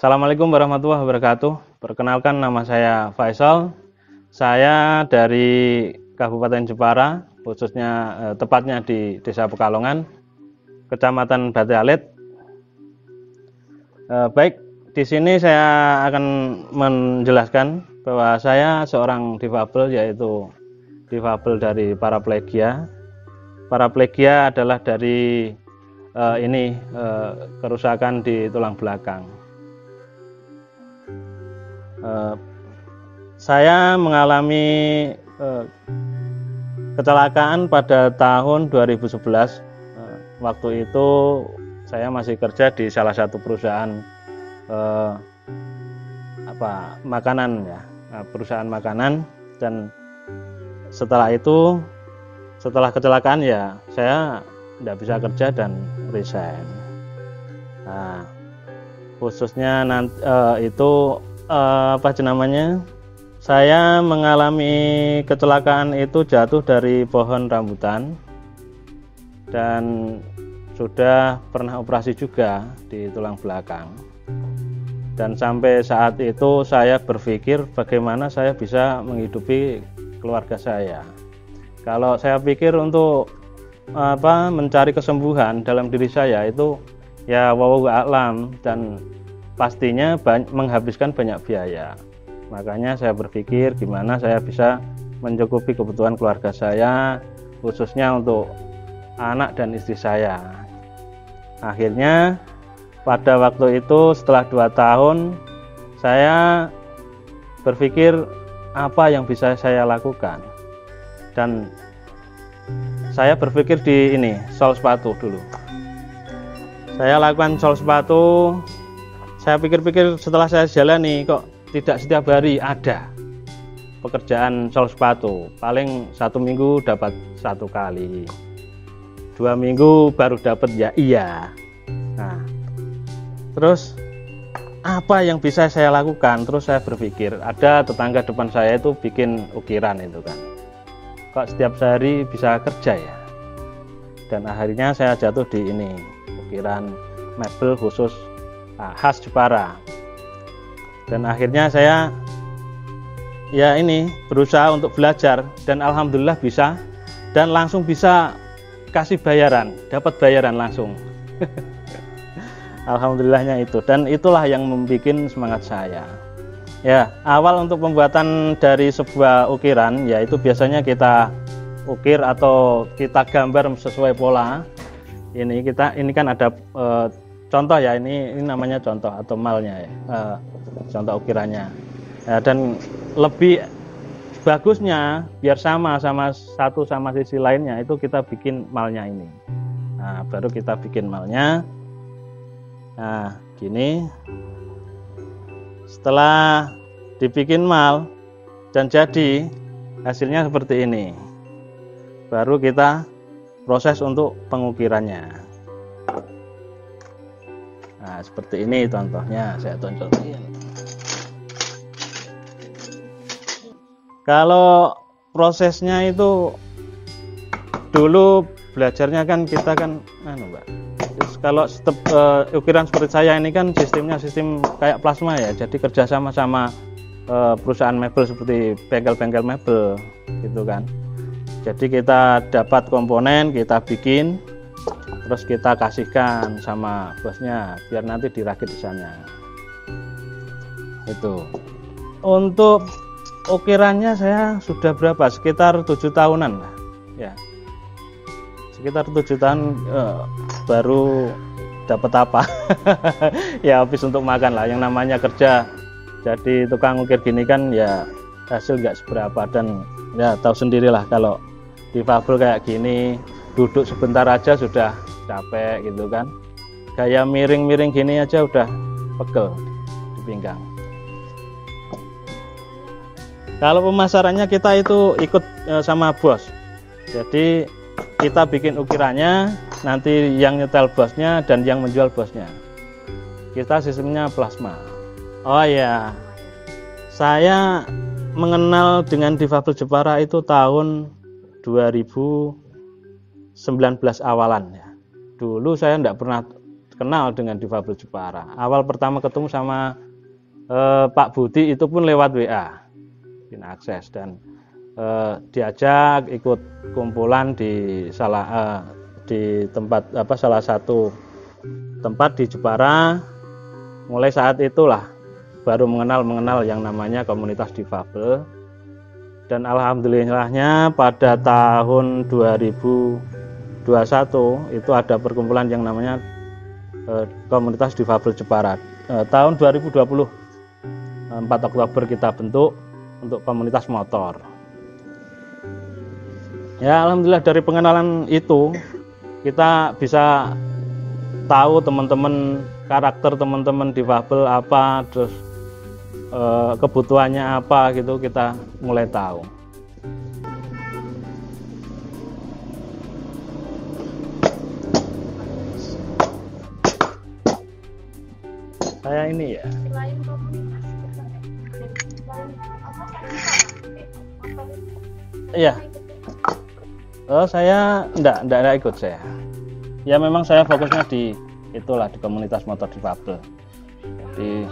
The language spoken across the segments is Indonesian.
Assalamualaikum warahmatullahi wabarakatuh. Perkenalkan, nama saya Faisal. Saya dari Kabupaten Jepara, khususnya tepatnya di Desa Pekalongan, Kecamatan Bate Alit. Baik, di sini saya akan menjelaskan bahwa saya seorang difabel, yaitu difabel dari paraplegia. Paraplegia adalah dari kerusakan di tulang belakang. Saya mengalami kecelakaan pada tahun 2011. Waktu itu saya masih kerja di salah satu perusahaan makanan, ya, perusahaan makanan. Dan setelah kecelakaan, ya, saya tidak bisa kerja dan resign. Nah, khususnya saya mengalami kecelakaan itu jatuh dari pohon rambutan dan sudah pernah operasi juga di tulang belakang. Dan sampai saat itu saya berpikir bagaimana saya bisa menghidupi keluarga saya. Kalau saya pikir untuk mencari kesembuhan dalam diri saya itu, ya, wallahu a'lam, dan pastinya menghabiskan banyak biaya. Makanya saya berpikir gimana saya bisa mencukupi kebutuhan keluarga saya, khususnya untuk anak dan istri saya. Akhirnya pada waktu itu setelah 2 tahun saya berpikir apa yang bisa saya lakukan. Dan saya berpikir di sol sepatu dulu. Saya lakukan sol sepatu. Saya pikir-pikir setelah saya jalani, kok tidak setiap hari ada pekerjaan sol sepatu. Paling 1 minggu dapat 1 kali, 2 minggu baru dapat, ya iya. Nah, terus apa yang bisa saya lakukan? Terus saya berpikir, ada tetangga depan saya itu bikin ukiran itu kan. Kok setiap hari bisa kerja ya? Dan akhirnya saya jatuh di ukiran mebel khusus khas Jepara. Dan akhirnya saya berusaha untuk belajar, dan alhamdulillah bisa, dan langsung bisa kasih bayaran, dapat bayaran langsung. Alhamdulillahnya itu, dan itulah yang membuat semangat saya. Ya, awal untuk pembuatan dari sebuah ukiran, yaitu biasanya kita ukir atau kita gambar sesuai pola. Ini kan ada contoh, ya, ini namanya contoh atau malnya, ya, contoh ukirannya. Ya, dan lebih bagusnya biar sama satu sama sisi lainnya itu kita bikin malnya ini. Nah, baru kita bikin malnya. Nah, gini. Setelah dibikin mal dan jadi hasilnya seperti ini, baru kita proses untuk pengukirannya. Nah, seperti ini contohnya, saya tunjukin. Kalau prosesnya itu dulu belajarnya kan kita kan Mbak. Terus kalau ukiran seperti saya ini kan sistem kayak plasma, ya. Jadi kerjasama sama perusahaan mebel seperti bengkel-bengkel mebel gitu kan. Jadi kita dapat komponen, kita bikin, terus kita kasihkan sama bosnya biar nanti dirakit di sana. Itu. Untuk ukirannya saya sudah berapa? Sekitar 7 tahunan lah. Ya. Sekitar 7 tahun baru dapat apa? Ya, habis untuk makan lah. Yang namanya kerja jadi tukang ukir gini kan, ya, hasil nggak seberapa, dan ya tahu sendirilah kalau difabel kayak gini, duduk sebentar aja sudah capek gitu kan. Gaya miring-miring gini aja udah pegel di pinggang. Kalau pemasarannya kita itu ikut sama bos. Jadi kita bikin ukirannya, nanti yang nyetel bosnya dan yang menjual bosnya. Kita sistemnya plasma. Oh ya, saya mengenal dengan difabel Jepara itu tahun 2019 awalan, ya. Dulu saya tidak pernah kenal dengan difabel Jepara. Awal pertama ketemu sama Pak Budi itu pun lewat WA, akses, dan diajak ikut kumpulan di tempat salah satu tempat di Jepara. Mulai saat itulah baru mengenal yang namanya komunitas difabel. Dan alhamdulillahnya pada tahun 2021 itu ada perkumpulan yang namanya komunitas difabel Jepara. Tahun 2020 4 Oktober kita bentuk untuk komunitas motor. Ya, alhamdulillah dari pengenalan itu kita bisa tahu teman-teman, karakter teman-teman difabel apa, terus kebutuhannya apa gitu, kita mulai tahu. Saya ini ya. Iya. Oh, saya enggak ikut saya. Ya memang saya fokusnya di itulah, di komunitas motor difabel. Jadi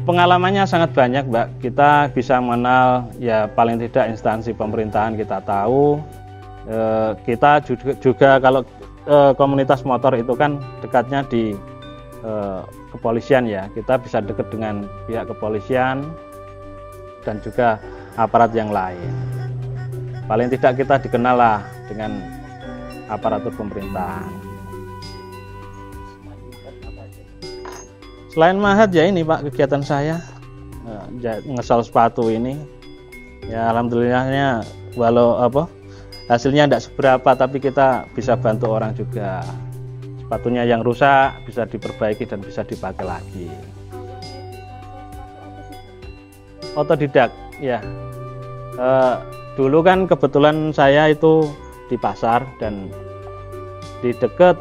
pengalamannya sangat banyak, Mbak. Kita bisa mengenal ya paling tidak instansi pemerintahan kita tahu. Kita juga kalau komunitas motor itu kan dekatnya di kepolisian ya. Kita bisa dekat dengan pihak kepolisian dan juga aparat yang lain. Paling tidak kita dikenal lah dengan aparatur pemerintahan. Selain mahat ya ini Pak, kegiatan saya ngesol sepatu ini. Ya alhamdulillahnya walau hasilnya tidak seberapa, tapi kita bisa bantu orang juga. Sepatunya yang rusak bisa diperbaiki dan bisa dipakai lagi. Otodidak ya. Dulu kan kebetulan saya itu di pasar, dan di dekat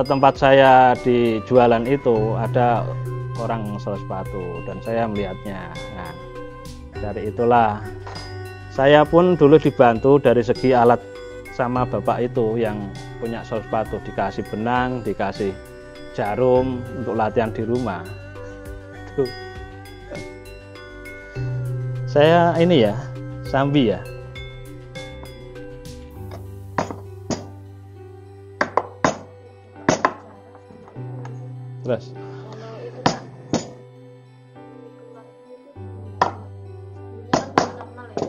tempat saya di jualan itu ada orang ngesol sepatu dan saya melihatnya. Nah, dari itulah saya pun dulu dibantu dari segi alat sama bapak itu yang punya sol sepatu, dikasih benang, dikasih jarum untuk latihan di rumah. Tuh. Saya ini ya, sambi ya. Terus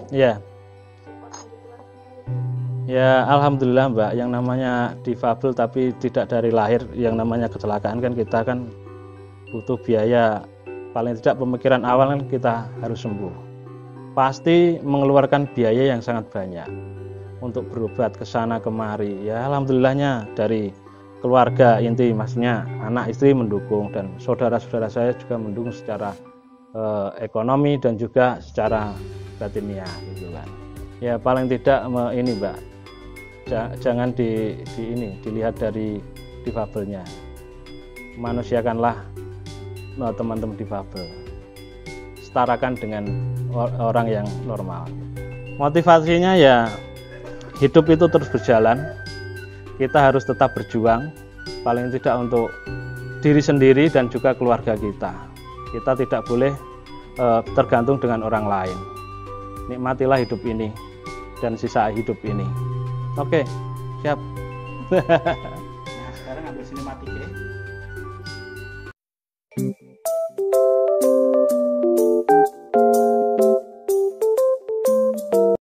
ya, ya alhamdulillah Mbak, yang namanya difabel tapi tidak dari lahir, yang namanya kecelakaan kan kita kan butuh biaya, paling tidak pemikiran awal kan kita harus sembuh, pasti mengeluarkan biaya yang sangat banyak untuk berobat ke sana kemari. Ya alhamdulillahnya dari keluarga inti, maksudnya anak istri mendukung, dan saudara-saudara saya juga mendukung secara ekonomi dan juga secara batiniah gitu kan. Ya paling tidak ini Mbak, jangan dilihat dari difabelnya, manusiakanlah teman-teman difabel, setarakan dengan orang yang normal. Motivasinya ya hidup itu terus berjalan, kita harus tetap berjuang, paling tidak untuk diri sendiri dan juga keluarga kita. Kita tidak boleh tergantung dengan orang lain. Nikmatilah hidup ini dan sisa hidup ini. Oke, siap. Nah, sekarang ambil sinematik ya.